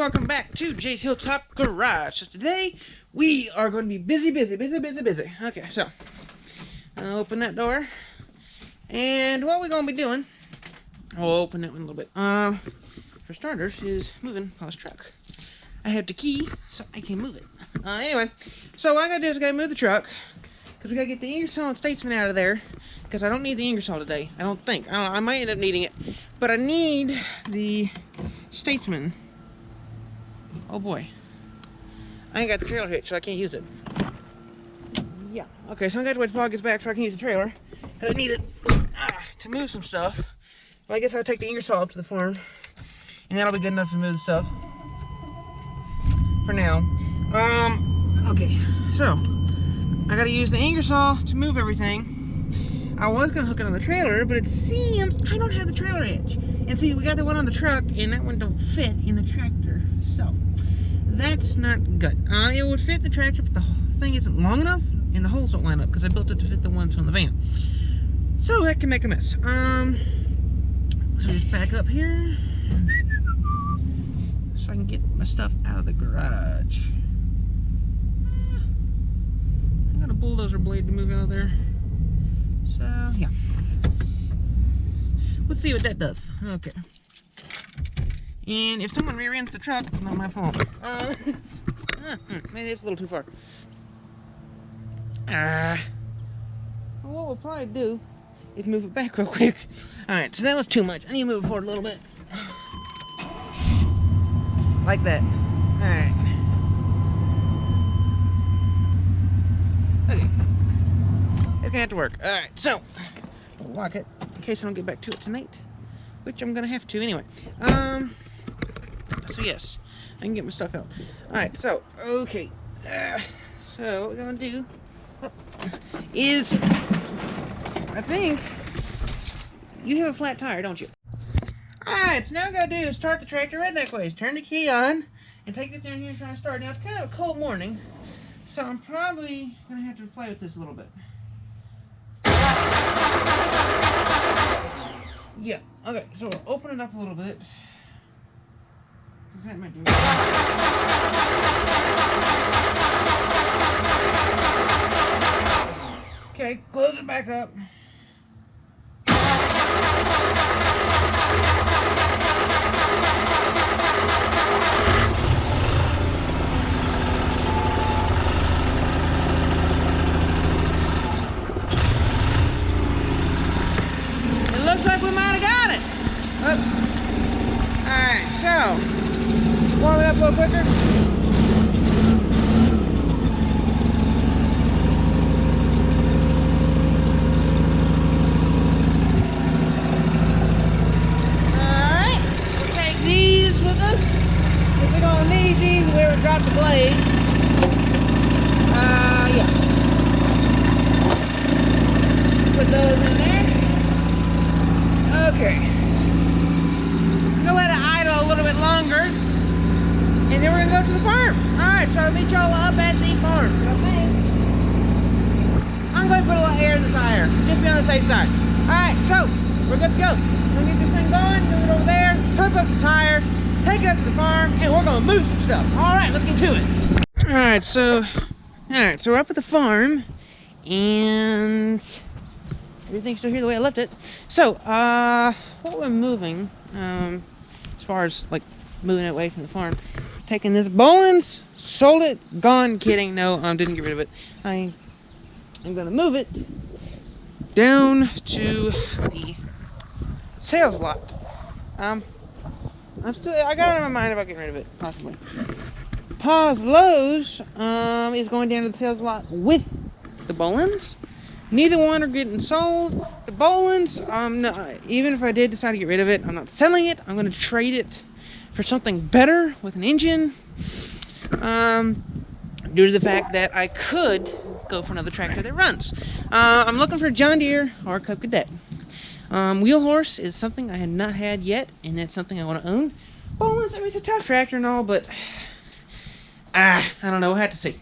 welcome back to Jay's Hilltop Garage. So today we are going to be busy. Okay, so I'll open that door, and what we're going to be doing, I'll open that one a little bit. For starters, is moving Paul's truck. I have the key, so I can move it. Anyway, so what I gotta do is I gotta move the truck because we gotta get the Ingersoll and Statesman out of there. Because I don't need the Ingersoll today. I don't think. I might end up needing it, but I need the Statesman. Oh boy, I ain't got the trailer hitch, so I can't use it. Yeah. Okay, so I got to wait till Paul gets back so I can use the trailer. Cause I need it to move some stuff. Well, I guess I'll take the Ingersoll up to the farm, and that'll be good enough to move the stuff for now. Okay, so I gotta use the Ingersoll to move everything. I was gonna hook it on the trailer, but it seems I don't have the trailer hitch. And see, we got the one on the truck, and that one don't fit in the tractor. So that's not good. It would fit the tractor, but the thing isn't long enough, and the holes don't line up because I built it to fit the ones on the van. So that can make a mess. So just back up here so I can get my stuff out of the garage. I got a bulldozer blade to move out of there. So yeah, let's see what that does. Okay. And if someone rear-ends the truck, it's not my fault. Maybe it's a little too far. Well, what we'll probably do is move it back real quick. Alright, so that was too much. I need to move it forward a little bit. Like that. Alright. Okay. It's gonna have to work. Alright, so I'll lock it in case I don't get back to it tonight. Which I'm gonna have to anyway. So yes, I can get my stuff out. Alright, so okay. So what we're gonna do is, I think you have a flat tire, don't you? Alright, so now what I gotta do is start the tractor redneck ways. Turn the key on and take this down here and try to start. Now it's kind of a cold morning, so I'm probably gonna have to play with this a little bit. Yeah, okay, so we'll open it up a little bit. That might do it. Okay, close it back up. It looks like we might have got it. Alright, so warm it up a little quicker. Alright, we'll take these with us because we're going to need these if we ever drop the blade. Yeah. Put those in there. Okay. I'm going to let it idle a little bit longer, and then we're going to go to the farm. Alright, so I'll meet y'all up at the farm. I think I'm going to put a little air in the tire, just be on the safe side. Alright, so we're good to go. We're going to get this thing going, move it over there, hook up the tire, take it up to the farm, and we're going to move some stuff. Alright, let's get to it. Alright, so we're up at the farm, and everything's still here the way I left it. So, what we're moving, as far as like moving it away from the farm, taking this Bollins, sold it, gone, kidding, no, didn't get rid of it. I'm gonna move it down to the sales lot. I got it in my mind about getting rid of it, possibly. Paws Lowe's is going down to the sales lot with the Bollins. Neither one are getting sold. The Bollins, no, even if I did decide to get rid of it, I'm not selling it. I'm going to trade it for something better with an engine. Due to the fact that I could go for another tractor that runs. I'm looking for a John Deere or a Cub Cadet. Wheel horse is something I have not had yet, and that's something I want to own. Bollins, I mean, it's a tough tractor and all, but I don't know. We'll have to see.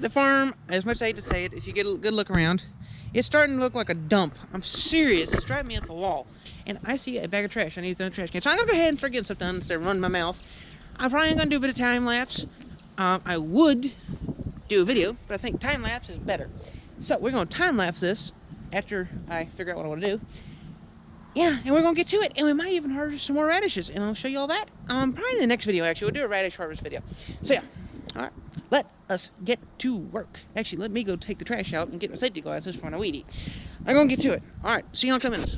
The farm, as much as I hate to say it, if you get a good look around, it's starting to look like a dump. I'm serious. It's driving me up the wall. And I see a bag of trash. I need to throw in the trash can. So I'm going to go ahead and start getting stuff done instead of running my mouth. I'm probably gonna do a bit of time lapse. I would do a video, but I think time lapse is better. So we're gonna time lapse this after I figure out what I want to do. Yeah, and we're gonna get to it, and we might even harvest some more radishes, and I'll show you all that. Probably in the next video. Actually, we'll do a radish harvest video. So yeah, all right, let us get to work. Actually, let me go take the trash out and get my safety glasses for when I weed eat. I'm gonna get to it. All right, see you in a couple minutes.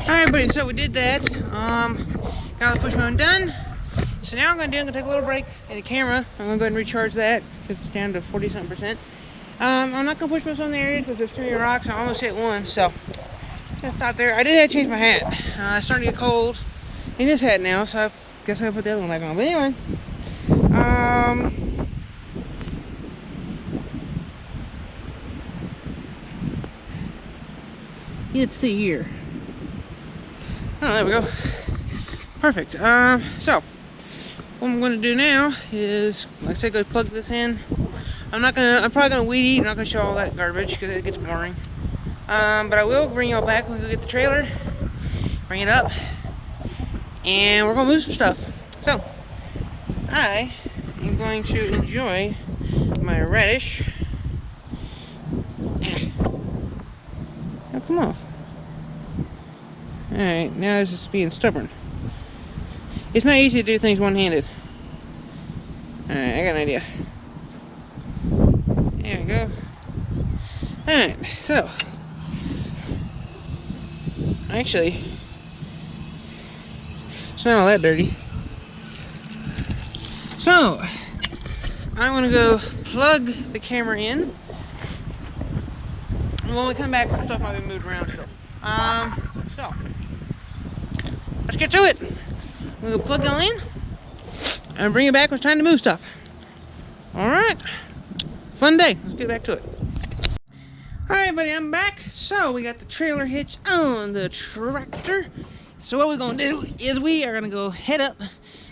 Alright, buddy, so we did that. Got the push mowing done. So now I'm gonna take a little break in the camera. I'm gonna go ahead and recharge that because it's down to 40-something%. I'm not gonna push mow some of the areas because there's too many rocks. I almost hit one, so I'm gonna stop there. I did have to change my hat. It's starting to get cold in this hat now, so I guess I'll put the other one back on. But anyway, let's see here. Oh, there we go. Perfect. So what I'm going to do now is, like I said, go plug this in. I'm probably gonna weed eat. I'm not gonna show all that garbage because it gets boring. But I will bring y'all back when we go get the trailer, bring it up, and we're gonna move some stuff. So I am going to enjoy my radish. Now come off. Alright, now this is being stubborn. It's not easy to do things one-handed. Alright, I got an idea. There we go. Alright, so actually, it's not all that dirty. So I'm gonna go plug the camera in. And when we come back, some stuff might be moved around still. So let's get to it. We'll plug it all in and bring it back when it's time to move stuff. Alright. Fun day. Let's get back to it. Alright, buddy, I'm back. So we got the trailer hitch on the tractor. So what we're gonna do is we are gonna go head up.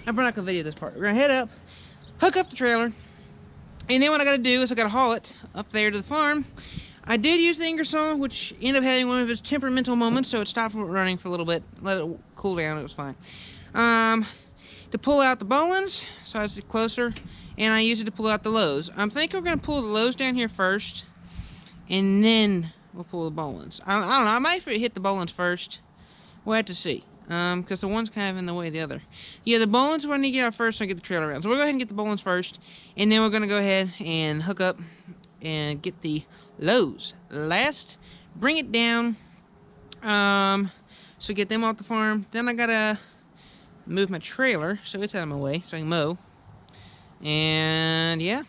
I'm not gonna video this part. We're gonna head up, hook up the trailer, and then what I gotta do is I gotta haul it up there to the farm. I did use the Ingersoll, which ended up having one of its temperamental moments, so it stopped running for a little bit, let it cool down, it was fine. To pull out the bowlines, so I was closer, and I used it to pull out the lows. I'm thinking we're going to pull the lows down here first, and then we'll pull the bowlines. I don't know, I might hit the bowlines first. We'll have to see, because the one's kind of in the way of the other. Yeah, the bowlines we're going to get out first, so I get the trailer around. So we'll go ahead and get the bowlines first, and then we're going to go ahead and hook up and get the lows last, bring it down, so get them off the farm. Then I gotta move my trailer so it's out of my way so I can mow, and yeah.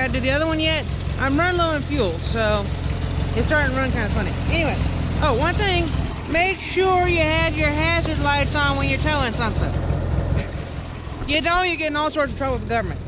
forgot to do the other one yet. I'm running low on fuel, so it's starting to run kind of funny. Anyway, oh, one thing, make sure you have your hazard lights on when you're towing something. You don't, you get in all sorts of trouble with the government.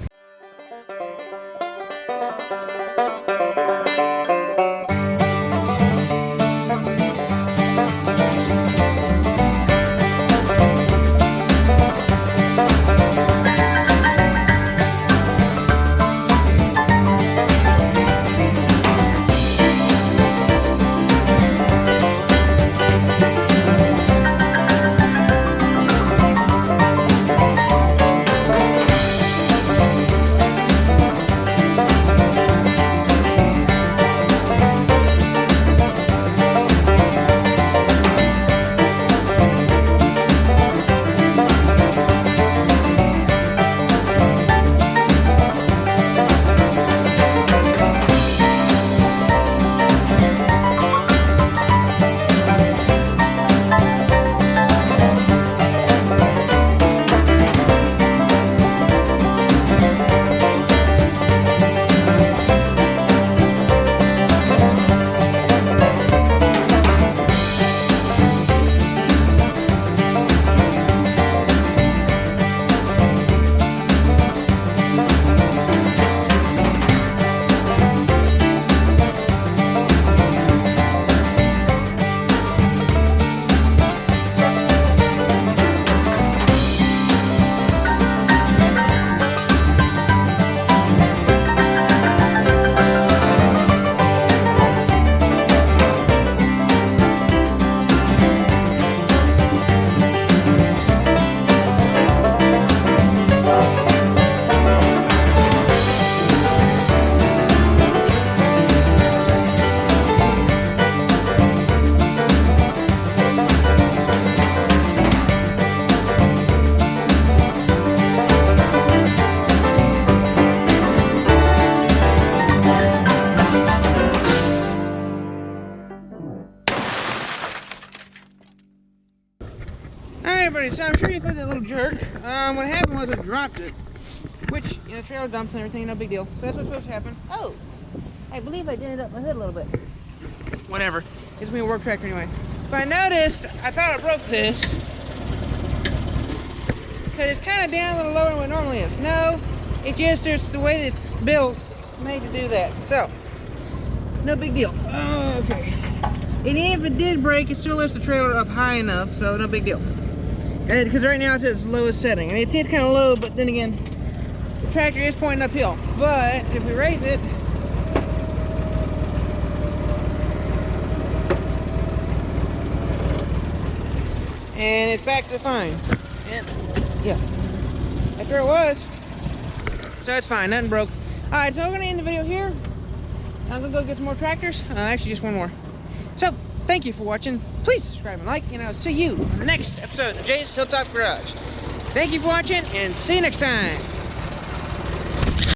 So I'm sure you felt that little jerk. What happened was I dropped it, which, you know, trailer dumps and everything, no big deal. So that's what's supposed to happen. Oh, I believe I dented up my hood a little bit. Whatever, it's me a work tractor anyway. But I noticed, I thought I broke this, because it's kind of down a little lower than what it normally is. No, it just, there's the way that it's built, made to do that. So, no big deal. Okay. And if it did break, it still lifts the trailer up high enough, so no big deal. Because right now it's at its lowest setting. I mean, it seems kind of low, but then again, the tractor is pointing uphill. But if we raise it, and it's back to fine. And yeah, that's where it was. So it's fine, nothing broke. Alright, so we're going to end the video here. I'm going to go get some more tractors. Actually, just one more. So, thank you for watching. Please subscribe and like, and I'll see you on the next episode of Jay's Hilltop Garage. Thank you for watching, and see you next time.